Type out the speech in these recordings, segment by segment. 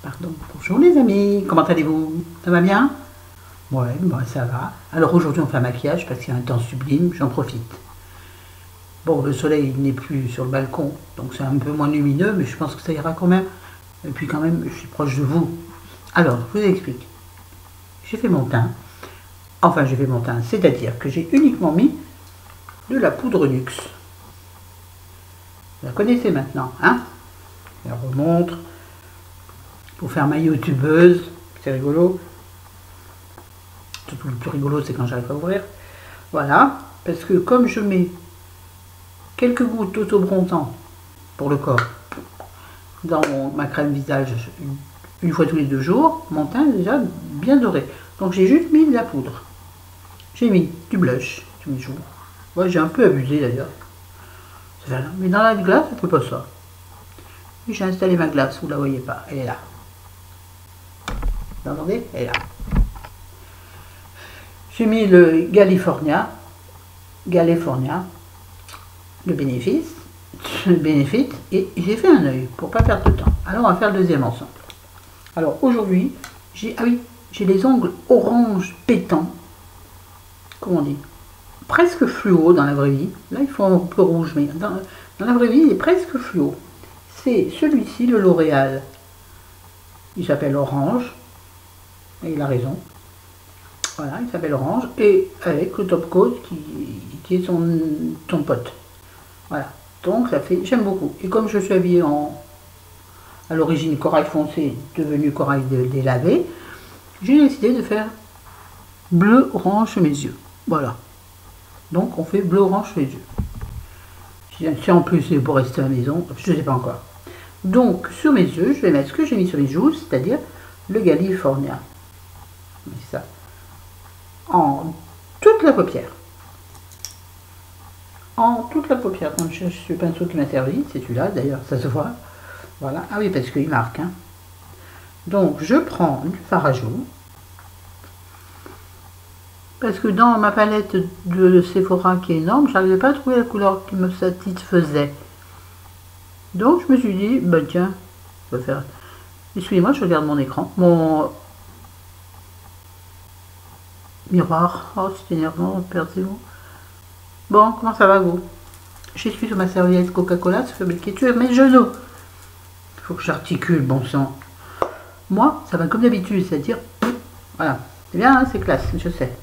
Pardon. Bonjour les amis, comment allez-vous? Ça va bien? Ouais, bon, ça va. Alors aujourd'hui on fait un maquillage parce qu'il y a un temps sublime, j'en profite. Bon, le soleil n'est plus sur le balcon, donc c'est un peu moins lumineux, mais je pense que ça ira quand même. Et puis quand même, je suis proche de vous. Alors, je vous explique. J'ai fait mon teint. Enfin, j'ai fait mon teint, c'est-à-dire que j'ai uniquement mis de la poudre Nuxe. Vous la connaissez maintenant, hein? Je la remontre. Pour faire ma youtubeuse, c'est rigolo. Surtout le plus rigolo, c'est quand j'arrive à ouvrir. Voilà, parce que comme je mets quelques gouttes d'auto-bronzant pour le corps dans ma crème visage une fois tous les 2 jours, mon teint est déjà bien doré. Donc j'ai juste mis de la poudre. J'ai mis du blush tous les jours. Ouais, j'ai un peu abusé d'ailleurs. Mais dans la glace, on ne peut pas ça. J'ai installé ma glace, vous ne la voyez pas, elle est là. Vous entendez? Elle est là. J'ai mis le California, le bénéfice, et j'ai fait un œil pour pas perdre de temps. Alors on va faire le deuxième ensemble. Alors aujourd'hui, j'ai les ongles orange pétant, comment on dit, presque fluo dans la vraie vie. Là il faut un peu rouge, mais dans la vraie vie il est presque fluo. C'est celui-ci, le L'Oréal. Il s'appelle Orange, et il a raison. Voilà, il s'appelle Orange, et avec le top coat qui est ton pote. Voilà, donc ça fait, j'aime beaucoup. Et comme je suis habillée à l'origine corail foncé, devenu corail délavé, j'ai décidé de faire bleu-orange sur mes yeux. Voilà, donc on fait bleu-orange sur les yeux. Si en plus c'est pour rester à la maison, je ne sais pas encore. Donc sur mes yeux, je vais mettre ce que j'ai mis sur les joues, c'est-à-dire le California. Ça. En toute la paupière. En toute la paupière. Quand je cherche le pinceau qui m'a servi, c'est celui-là, d'ailleurs, ça se voit. Voilà. Ah oui, parce qu'il marque. Hein. Donc, je prends du fard à joues. Parce que dans ma palette de Sephora qui est énorme, je n'arrivais pas à trouver la couleur qui me satisfaisait. Donc, je me suis dit, bah tiens, je vais faire... Excusez-moi, je regarde mon écran. Mon miroir. Oh, c'est énervant, perdez-vous. Bon, comment ça va vous? J'essuie sur ma serviette Coca-Cola, ça fait fabriquer tu mes genoux. Il faut que j'articule, bon sang. Moi, ça va comme d'habitude, c'est-à-dire, voilà. C'est bien, hein, c'est classe, je sais.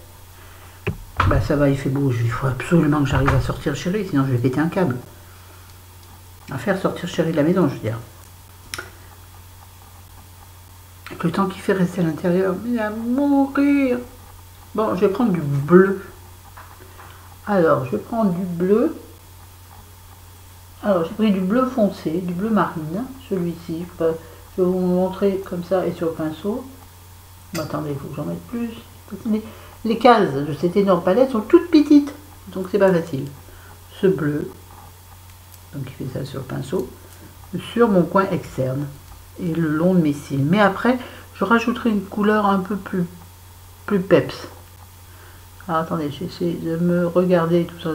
Bah ça va, il fait beau, il faut absolument que j'arrive à sortir Chéri, sinon je vais péter un câble. À faire sortir Chéri de la maison, je veux dire. Avec le temps qu'il fait rester à l'intérieur, il va mourir. Bon, je vais prendre du bleu. Alors, je vais prendre du bleu. Alors, j'ai pris du bleu foncé, du bleu marine, celui-ci. Je vais vous montrer comme ça et sur le pinceau. Bon, attendez, il faut que j'en mette plus. Les cases de cette énorme palette sont toutes petites, donc c'est pas facile. Ce bleu, donc il fait ça sur le pinceau, sur mon coin externe et le long de mes cils. Mais après, je rajouterai une couleur un peu plus peps. Alors attendez, j'essaie de me regarder tout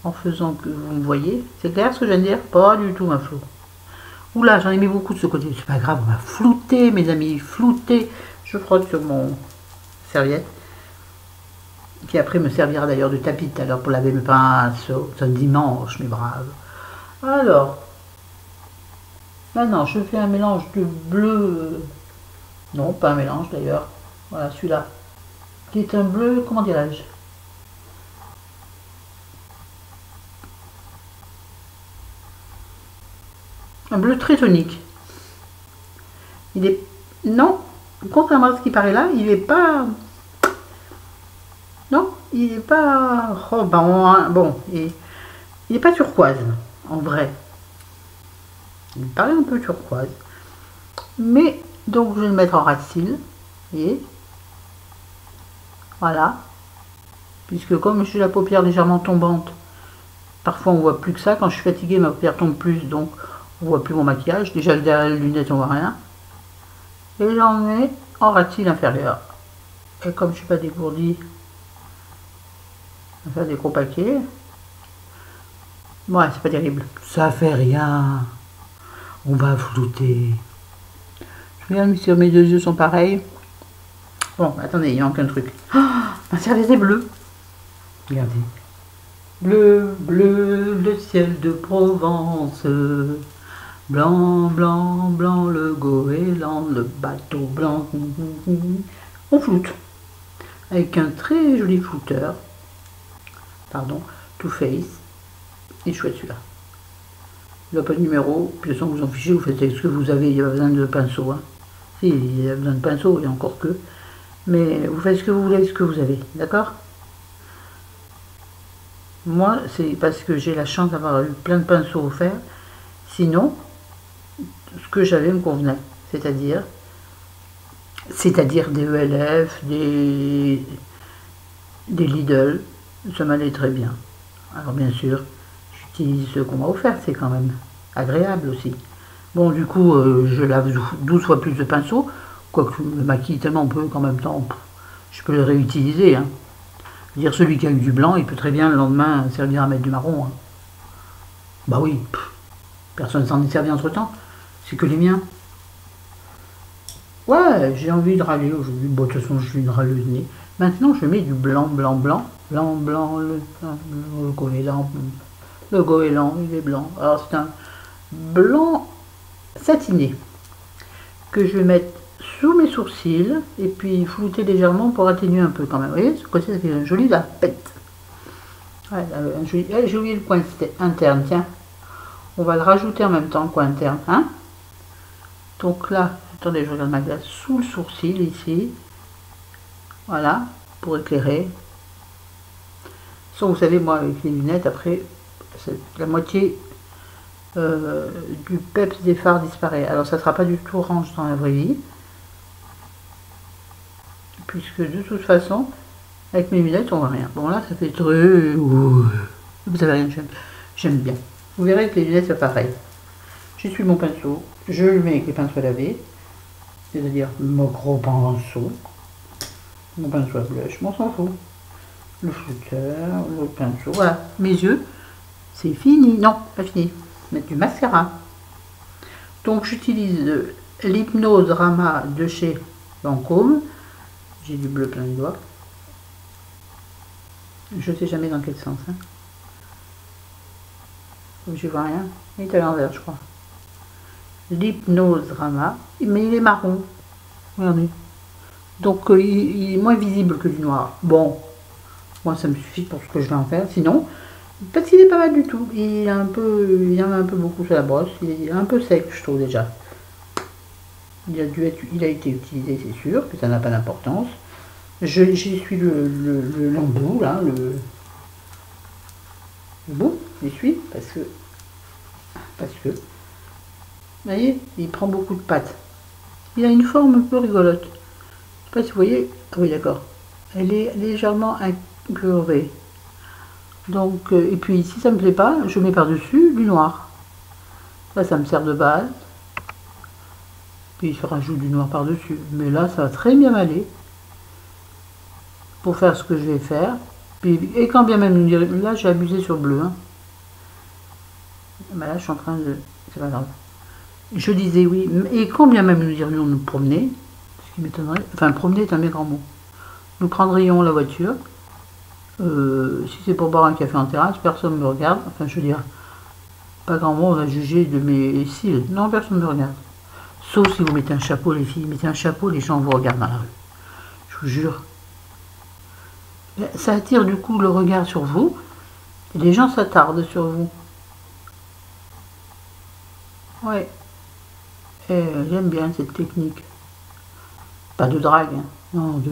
en faisant que vous me voyez. C'est clair ce que je viens de dire? Pas du tout, ma Flo. Oula, j'en ai mis beaucoup de ce côté. C'est pas grave, on va flouter, mes amis, flouter. Je frotte sur mon serviette, qui après me servira d'ailleurs de tapis tout à l'heure pour laver mes pinceaux. C'est un dimanche, mes braves. Alors, maintenant, je fais un mélange de bleu. Non, pas un mélange d'ailleurs. Voilà, celui-là. Qui est un bleu, comment dirais-je? Un bleu très tonique. Il est... Non, contrairement à ce qui paraît là, il est pas... Non, il est pas... Oh, bon, il est pas turquoise, en vrai. Il me paraît un peu turquoise. Mais, donc, je vais le mettre en ras de cils. Et voilà. Puisque comme je suis la paupière légèrement tombante, parfois on voit plus que ça. Quand je suis fatiguée, ma paupière tombe plus, donc on voit plus mon maquillage. Déjà derrière les lunettes, on voit rien. Et j'en mets en ras de cils inférieur. Et comme je suis pas dégourdie, on va faire des gros paquets. Ouais, c'est pas terrible. Ça fait rien. On va flouter. Je regarde si mes deux yeux sont pareils. Bon, attendez, il manque un truc. Ah, ma serviette est bleue. Regardez. Bleu, bleu, le ciel de Provence. Blanc, blanc, blanc, le goéland, le bateau blanc. On floute. Avec un très joli flouteur. Pardon, Too Faced. Il est chouette celui-là. Il n'a pas de numéro, puis de toute façon vous en fichez, vous faites ce que vous avez, il n'y a pas besoin de pinceau. Hein. Si, il y a besoin de pinceau, et encore que. Mais vous faites ce que vous voulez, ce que vous avez, d'accord? Moi, c'est parce que j'ai la chance d'avoir eu plein de pinceaux offerts. Sinon, ce que j'avais me convenait. C'est-à-dire des ELF, des Lidl, ça m'allait très bien. Alors bien sûr, j'utilise ce qu'on m'a offert, c'est quand même agréable aussi. Bon, du coup, je lave 12 fois plus de pinceaux, quoique je me maquille tellement peu qu'en même temps, je peux le réutiliser. Hein. Je veux dire, celui qui a eu du blanc, il peut très bien le lendemain servir à mettre du marron. Hein. Bah oui, personne ne s'en est servi entre temps, c'est que les miens. Ouais, j'ai envie de râler aujourd'hui. Bon, de toute façon, je suis une râleuse nez. Maintenant, je mets du blanc, blanc, blanc. Blanc, blanc, le goéland. Le goéland, il est blanc. Alors, c'est un blanc satiné que je vais mettre sous mes sourcils et puis flouter légèrement pour atténuer un peu quand même. Vous voyez, ce côté, ça fait un joli lapette. Ouais, j'ai oublié le coin interne, tiens. On va le rajouter en même temps, le coin interne. Hein? Donc là, attendez, je regarde ma glace sous le sourcil ici. Voilà, pour éclairer. Sans, vous savez, moi, avec les lunettes, après, la moitié du peps des phares disparaît. Alors, ça ne sera pas du tout orange dans la vraie vie. Puisque, de toute façon, avec mes lunettes, on voit rien. Bon, là, ça fait très... Vous savez rien, j'aime bien. Vous verrez que les lunettes, c'est pareil. J'essuie mon pinceau, je le mets avec les pinceaux à laver, c'est-à-dire mon gros pinceau, mon pinceau à blush, on s'en fout. Le flouteur, le pinceau, voilà. Mes yeux, c'est fini. Non, pas fini. Mettre du mascara. Donc j'utilise l'Hypnose Rama de chez Lancôme. J'ai du bleu plein les doigts. Je sais jamais dans quel sens. Hein. Je vois rien. Il est à l'envers, je crois. L'Hypnose Rama, mais il est marron. Regardez. Donc il est moins visible que du noir. Bon, moi ça me suffit pour ce que je vais en faire. Sinon, parce qu'il est pas mal du tout. Il y en a un peu beaucoup sur la brosse. Il est un peu sec, je trouve déjà. Il a été utilisé, c'est sûr, que ça n'a pas d'importance. J'essuie l'embout, là, le bout, j'essuie, parce que, vous voyez, il prend beaucoup de pâte. Il a une forme un peu rigolote. Je sais pas si vous voyez. Ah oui, d'accord. Elle est légèrement incurvée. Donc, et puis si ça me plaît pas, je mets par-dessus du noir. Là, ça me sert de base. Puis je rajoute du noir par-dessus. Mais là, ça va très bien m'aller pour faire ce que je vais faire. Puis, et quand bien même nous dire, là, j'ai abusé sur le bleu. Hein. Ben là, je suis en train de... C'est pas grave. Je disais oui, et quand bien même nous irions nous promener, ce qui m'étonnerait, enfin promener est un bien grand mot, nous prendrions la voiture, si c'est pour boire un café en terrasse, personne ne me regarde, enfin je veux dire, pas grand mot, on va juger de mes cils, non, personne ne me regarde, sauf si vous mettez un chapeau, les filles, mettez un chapeau, les gens vous regardent dans la rue, je vous jure. Ça attire du coup le regard sur vous, et les gens s'attardent sur vous. Ouais. J'aime bien cette technique. Pas de drague, hein. Non,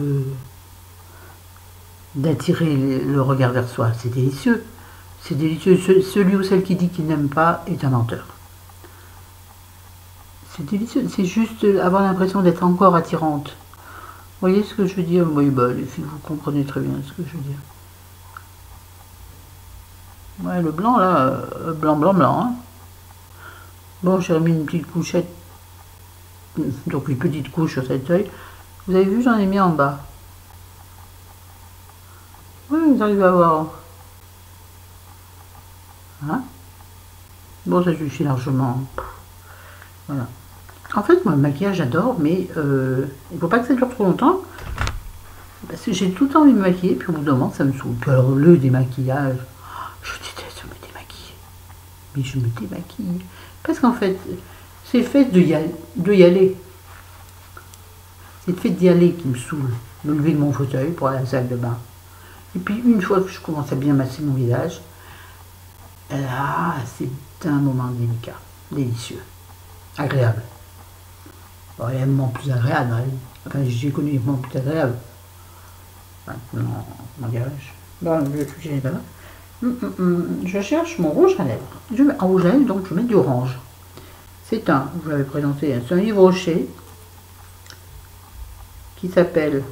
d'attirer le regard vers soi. C'est délicieux. C'est délicieux. Celui ou celle qui dit qu'il n'aime pas est un menteur. C'est délicieux. C'est juste avoir l'impression d'être encore attirante. Vous voyez ce que je veux dire? Oui, bah, les filles, vous comprenez très bien ce que je veux dire. Ouais, le blanc, là, blanc, blanc, blanc. Hein. Bon, j'ai remis une petite couchette. Donc une petite couche sur cette œil. Vous avez vu, j'en ai mis en bas. Oui, vous arrivez à voir. Hein? Bon, ça suffit largement. Voilà. En fait, moi, le maquillage, j'adore, mais il ne faut pas que ça dure trop longtemps. Parce que j'ai tout le temps envie de me maquiller, puis au bout d'un moment, ça me saoule. Puis alors, le démaquillage, je déteste me démaquiller. Mais je me démaquille. Parce qu'en fait, c'est le fait d'y aller. C'est le fait d'y aller qui me saoule. Me lever de mon fauteuil pour aller à la salle de bain. Et puis, une fois que je commence à bien masser mon visage, là, c'est un moment délicat, délicieux, agréable. Bon, il y a un moment plus agréable, hein. Enfin, j'ai connu des moments plus agréables. Maintenant, comment dirais-je? Bon, je n'ai pas là. Je cherche mon rouge à lèvres. Je mets en rouge à lèvres, donc je mets du orange. C'est un, je l'avais présenté, c'est un Yves Rocher qui s'appelle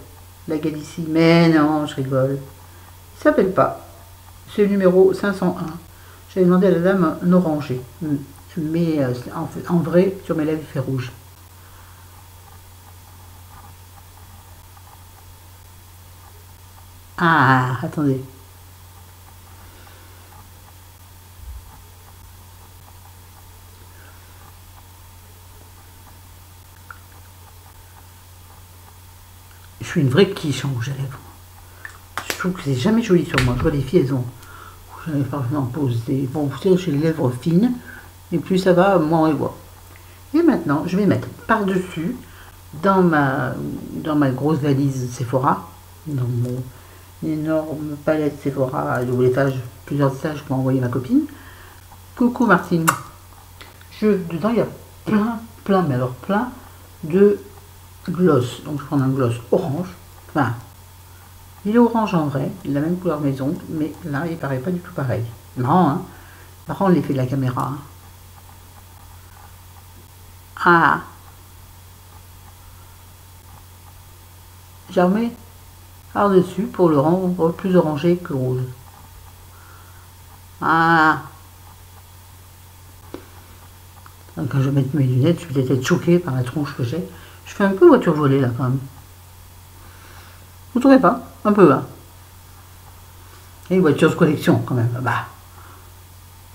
la Galicie. Mais non, je rigole. Il s'appelle pas. C'est le numéro 501. J'avais demandé à la dame un orangé. Mais en vrai, sur mes lèvres, il fait rouge. Ah, attendez. Je suis une vraie quiche en rouge à lèvres. Je trouve que c'est jamais joli sur moi. Je vois les filles, elles ont rouge à lèvres parfaitement posé. Bon, vous savez, j'ai les lèvres fines. Et plus ça va, moins on les voit. Et maintenant, je vais mettre par-dessus, dans ma grosse valise Sephora, dans mon énorme palette Sephora à double étage, plusieurs étages pour envoyer ma copine. Coucou Martine. Dedans, il y a plein, mais alors plein de gloss. Donc je prends un gloss orange. Enfin, il est orange en vrai, la même couleur maison, mais là, il paraît pas du tout pareil. Marrant, hein? Marrant l'effet de la caméra. Hein. Ah! J'en mets par-dessus pour le rendre plus orangé que rouge. Ah! Donc, quand je vais mettre mes lunettes, je vais peut-être être choquée par la tronche que j'ai. Je fais un peu voiture volée là quand même. Vous trouvez pas? Un peu, hein? Et une voiture de collection quand même. Bah!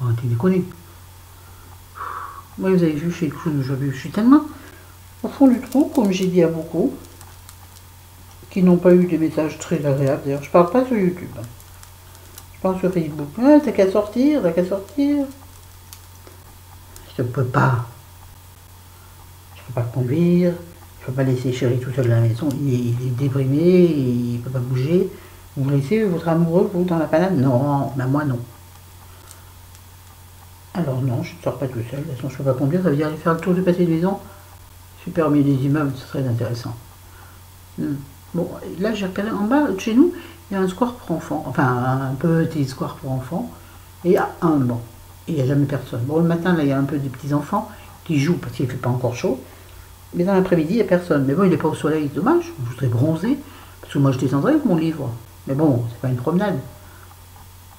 On t'es déconné. Moi, vous avez vu, je suis tellement au fond du trou, comme j'ai dit à beaucoup, qui n'ont pas eu des messages très agréables. D'ailleurs, je parle pas sur YouTube. Je parle sur Facebook. Ah, t'as qu'à sortir, t'as qu'à sortir. Je ne peux pas. Je peux pas conduire. Je peux pas laisser chéri tout seul à la maison. Il est déprimé, il peut pas bouger. Vous laissez votre amoureux, vous, dans la panade? Non, ben moi non. Alors non, je ne sors pas tout seul. De toute façon, je ne peux pas conduire. Ça veut dire aller faire le tour du pâté de maison. Super au milieu des immeubles, ce serait intéressant. Bon, là j'ai repéré en bas de chez nous, il y a un square pour enfants, enfin un petit square pour enfants, et il y a un banc, et il n'y a jamais personne. Bon, le matin, là, il y a un peu des petits enfants qui jouent parce qu'il ne fait pas encore chaud, mais dans l'après-midi, il n'y a personne. Mais bon, il n'est pas au soleil, c'est dommage, je voudrais bronzer, parce que moi je descendrais avec mon livre, mais bon, c'est pas une promenade.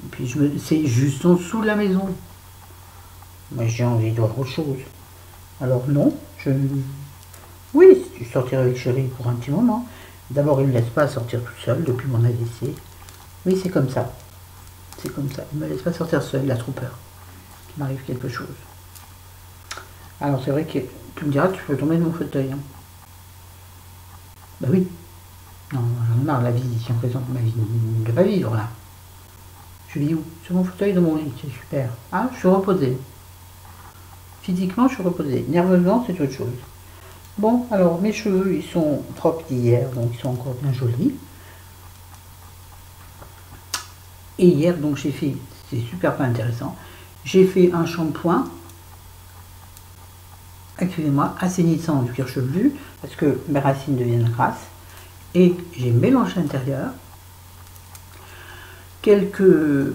Et puis c'est juste en dessous de la maison. Moi j'ai envie de voir autre chose. Alors non, oui, je sortirai avec chéri pour un petit moment. D'abord, il ne me laisse pas sortir toute seule depuis mon AVC. Oui, c'est comme ça. C'est comme ça. Il ne me laisse pas sortir seule, il a trop peur qu'il m'arrive quelque chose. Alors, c'est vrai que tu me diras, tu peux tomber de mon fauteuil. Hein. Ben oui. Non, j'en ai marre, la vie ici en présent, ma vie ne peut pas vivre là. Je vis où? Sur mon fauteuil dans mon lit, c'est super. Ah, je suis reposée. Physiquement, je suis reposée. Nerveusement, c'est autre chose. Bon, alors mes cheveux, ils sont trop petits hier, donc ils sont encore bien jolis. Et hier, donc j'ai fait, c'est super pas intéressant, j'ai fait un shampoing, excusez-moi, assainissant du cuir chevelu, parce que mes racines deviennent grasses, et j'ai mélangé à l'intérieur quelques...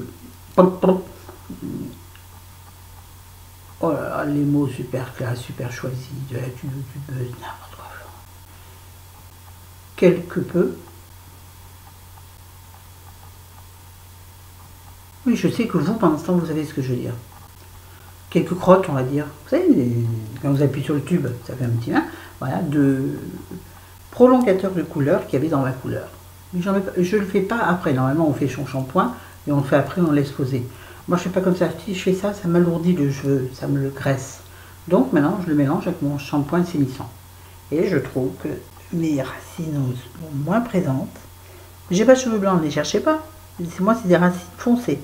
Oh là là, les mots super classe, super choisis, de la youtubeuse, n'importe quoi. Quelque peu. Oui, je sais que vous, pendant ce temps, vous savez ce que je veux dire. Quelques crottes, on va dire. Vous savez, quand vous appuyez sur le tube, ça fait un petit main. Voilà, de prolongateur de couleur qu'il y avait dans ma couleur. Mais je ne le fais pas après. Normalement, on fait son shampoing et on le fait après, on laisse poser. Moi, je ne fais pas comme ça. Si je fais ça, ça m'alourdit le cheveu, ça me le graisse. Donc maintenant, je le mélange avec mon shampoing sénissant. Et je trouve que mes racines sont moins présentes. J'ai pas de cheveux blancs, ne les cherchez pas. Moi, c'est des racines foncées.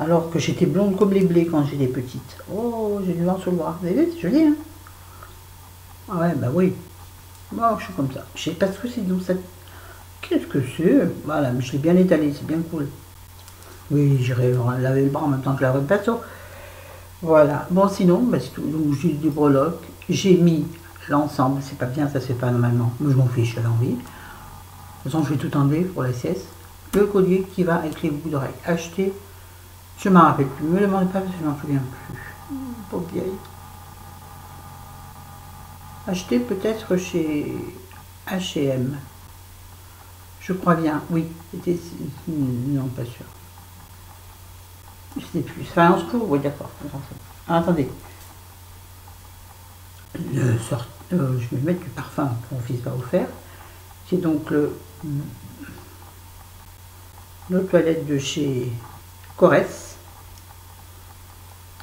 Alors que j'étais blonde comme les blés quand j'étais petite. Oh, j'ai du vent sur le bras. Vous avez vu, c'est joli, hein? Ah ouais, bah oui. Moi, je suis comme ça. Je sais pas ce que c'est, donc ça... Qu'est-ce que c'est? Voilà, mais je l'ai bien étalé, c'est bien cool. Oui, j'irai laver le bras en même temps que je laverai le pinceau. Voilà. Bon, sinon, bah, c'est tout. Donc, j'ai des breloques. J'ai mis l'ensemble. C'est pas bien, ça se fait pas normalement. Mais je m'en fiche, j'avais envie. De toute façon, je vais tout enlever pour la sieste. Le collier qui va avec les boucles d'oreilles. Acheté. Je ne m'en rappelle plus. Ne me demandez pas parce que je m'en souviens plus. Pauvre vieille. Acheté peut-être chez H&M. Je crois bien, oui. C'était... Non, pas sûr. Je sais plus. Enfin, on se fout. Oui, d'accord. Alors, attendez. Je vais mettre du parfum que mon fils va vous faire. C'est donc l'eau de toilette de chez Corès.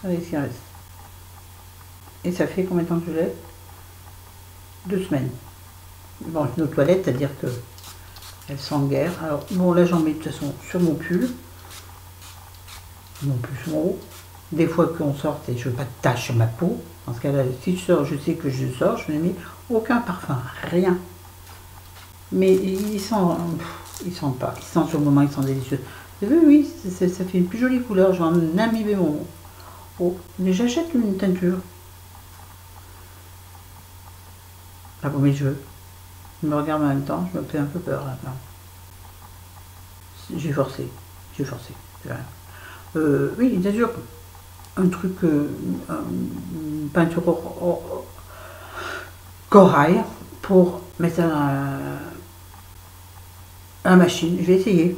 Allez, ce reste. Et ça fait combien de temps que je l'ai? 2 semaines. Bon, une eau de toilette, c'est-à-dire que elle sent guère. Alors, bon, là, j'en mets de toute façon sur mon pull. Non plus mon haut. Des fois qu'on sort et je veux pas de taches sur ma peau. Dans ce cas-là, si je sors, je sais que je sors, je ne mets aucun parfum, rien. Mais il sent pas. Il sent sur le moment, il sent délicieux. Vous avez vu, oui, ça fait une plus jolie couleur. Je vais en imbiber mon haut. Mais j'achète une teinture. Là, pour mes cheveux. Je me regarde en même temps, je me fais un peu peur là. J'ai forcé. C'est rien. Oui, bien sûr. Un truc, une peinture corail pour mettre ça dans la machine. Je vais essayer.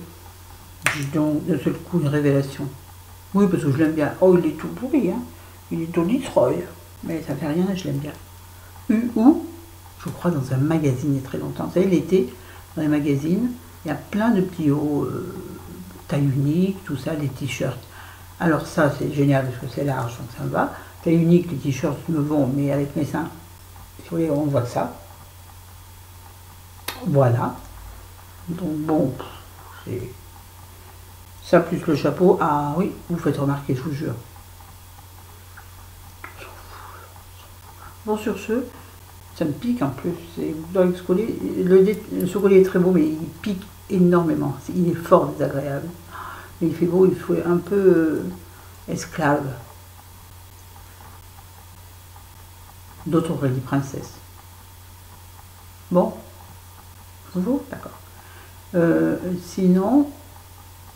Donc, d'un seul coup, une révélation. Oui, parce que je l'aime bien. Oh, il est tout pourri, hein. Il est au Detroit. Mais ça fait rien, je l'aime bien. Ou, je crois, dans un magazine il y a très longtemps. Vous savez, l'été, dans les magazines, il y a plein de petits hauts, taille unique, tout ça, les t-shirts. Alors ça, c'est génial parce que c'est large, donc ça me va. Taille unique, les t-shirts me vont, mais avec mes seins, si vous voulez, on voit ça. Voilà. Donc bon, c'est ça plus le chapeau. Ah oui, vous faites remarquer, je vous jure. Bon, sur ce, ça me pique en plus. Dans ce collier, ce collier est très beau, mais il pique énormément. Il est fort désagréable. Mais il fait beau, il faut un peu esclave. D'autres auraient dit princesse. Bon, vous, d'accord. Sinon,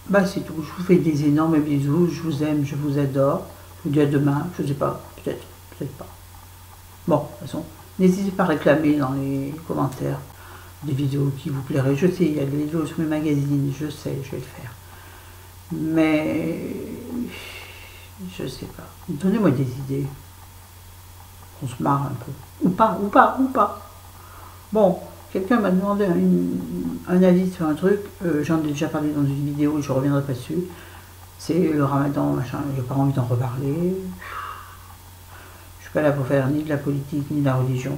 bah c'est tout. Je vous fais des énormes bisous. Je vous aime, je vous adore. Je vous dis à demain. Je ne sais pas, peut-être pas. Bon, de toute façon, n'hésitez pas à réclamer dans les commentaires des vidéos qui vous plairaient. Je sais, il y a des vidéos sur mes magazines, je sais, je vais le faire. Mais je sais pas. Donnez-moi des idées. On se marre un peu. Ou pas. Bon, quelqu'un m'a demandé un avis sur un truc. J'en ai déjà parlé dans une vidéo et je ne reviendrai pas dessus. C'est le ramadan, machin. J'ai pas envie d'en reparler. Je suis pas là pour faire ni de la politique ni de la religion.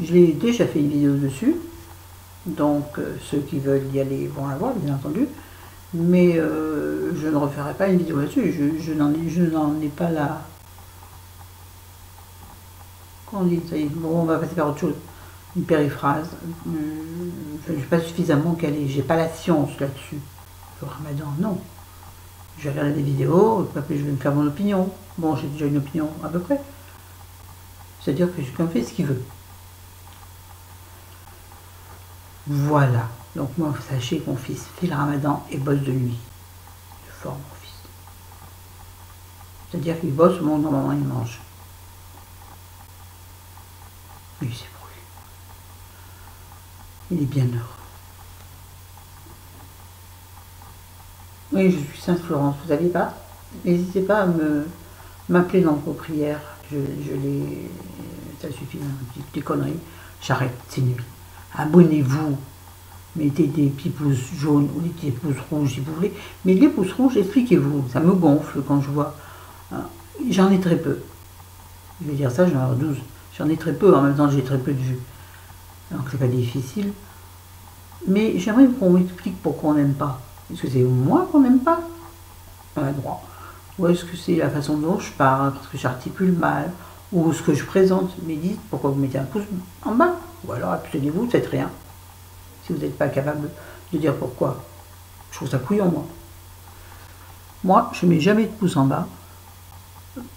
Je l'ai déjà fait une vidéo dessus. Donc ceux qui veulent y aller vont la voir, bien entendu. Mais je ne referai pas une vidéo là-dessus. Je n'en ai pas la... Comment on dit? Bon, on va passer par autre chose. Une périphrase. Je ne suis pas suffisamment calée. J'ai pas la science là-dessus. Le ramadan, non. Je vais regarder des vidéos, pas plus je vais me faire mon opinion. Bon, j'ai déjà une opinion à peu près. C'est-à-dire que chacun fait ce qu'il veut. Voilà. Donc moi, sachez que mon fils fait le ramadan et bosse de nuit. C'est fort, mon fils. C'est-à-dire qu'il bosse, bon, normalement, il mange. Oui, c'est pour lui. Il est bien heureux. Oui, je suis Sainte Florence, vous savez pas? N'hésitez pas à m'appeler dans vos prières. Ça suffit, des conneries. J'arrête, c'est nul. Abonnez-vous. Mettez des petits pouces jaunes ou des petits pouces rouges si vous voulez. Mais les pouces rouges, expliquez-vous. Ça me gonfle quand je vois. J'en ai très peu. Je vais dire ça, j'en ai 12. J'en ai très peu, en même temps j'ai très peu de vues. Donc c'est pas difficile. Mais j'aimerais qu'on m'explique pourquoi on n'aime pas. Est-ce que c'est moi qu'on n'aime pas? On a le droit. Ou est-ce que c'est la façon dont je parle, parce que j'articule mal, ou ce que je présente? Mais dites pourquoi vous mettez un pouce en bas. Ou alors abstenez-vous, faites rien. Si vous n'êtes pas capable de dire pourquoi. Je trouve ça couillon, moi. Moi, je ne mets jamais de pouce en bas,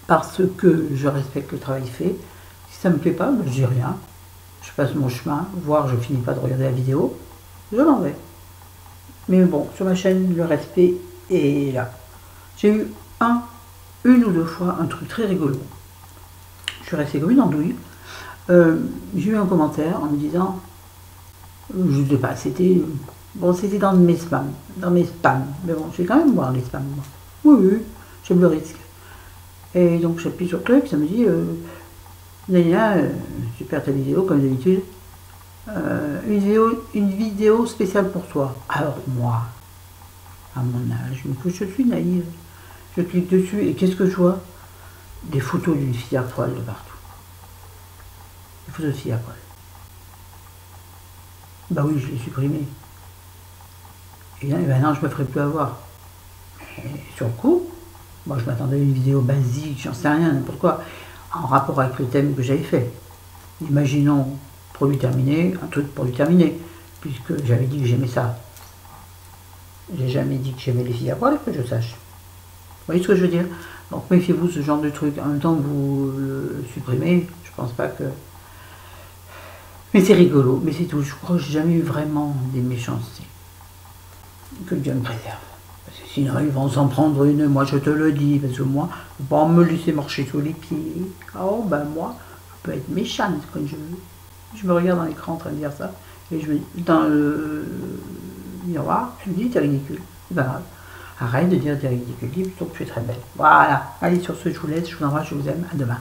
parce que je respecte le travail fait. Si ça ne me plaît pas, ben, je dis rien. Je passe mon chemin, voire je finis pas de regarder la vidéo, je m'en vais. Mais bon, sur ma chaîne, le respect est là. J'ai eu une ou deux fois un truc très rigolo. Je suis restée comme une andouille. J'ai eu un commentaire en me disant, je ne sais pas, c'était dans mes spams, mais bon, je vais quand même voir les spams, moi. Oui, j'aime le risque. Et donc j'appuie sur le truc, ça me dit, Dania, super ta vidéo comme d'habitude, une vidéo spéciale pour toi. Alors moi, à mon âge, je suis naïve. Je clique dessus et qu'est-ce que je vois? Des photos d'une fille à poil de partout. Des photos de filles à poil. Bah oui, je l'ai supprimé. Et ben non, je me ferai plus avoir. Et sur le coup, moi je m'attendais à une vidéo basique, j'en sais rien, n'importe quoi, en rapport avec le thème que j'avais fait. Imaginons, produit terminé, un truc produit terminé, puisque j'avais dit que j'aimais ça. J'ai jamais dit que j'aimais les filles à poil, que je sache. Vous voyez ce que je veux dire? Donc méfiez-vous ce genre de truc. En même temps, vous le supprimez, je pense pas que... Mais c'est rigolo, mais c'est tout. Je crois que j'ai jamais eu vraiment des méchancetés. Que Dieu me préserve. Parce que sinon, ils vont s'en prendre une, moi je te le dis, parce que moi, faut pas me laisser marcher sous les pieds. Oh, ben moi, je peux être méchante quand je veux. Je me regarde dans l'écran en train de dire ça, et je me dis, dans le miroir, je me dis, t'es ridicule. C'est pas grave. Arrête de dire t'es ridicule, dis plutôt que tu es très belle. Voilà. Allez, sur ce, je vous laisse, je vous embrasse, je vous aime. À demain.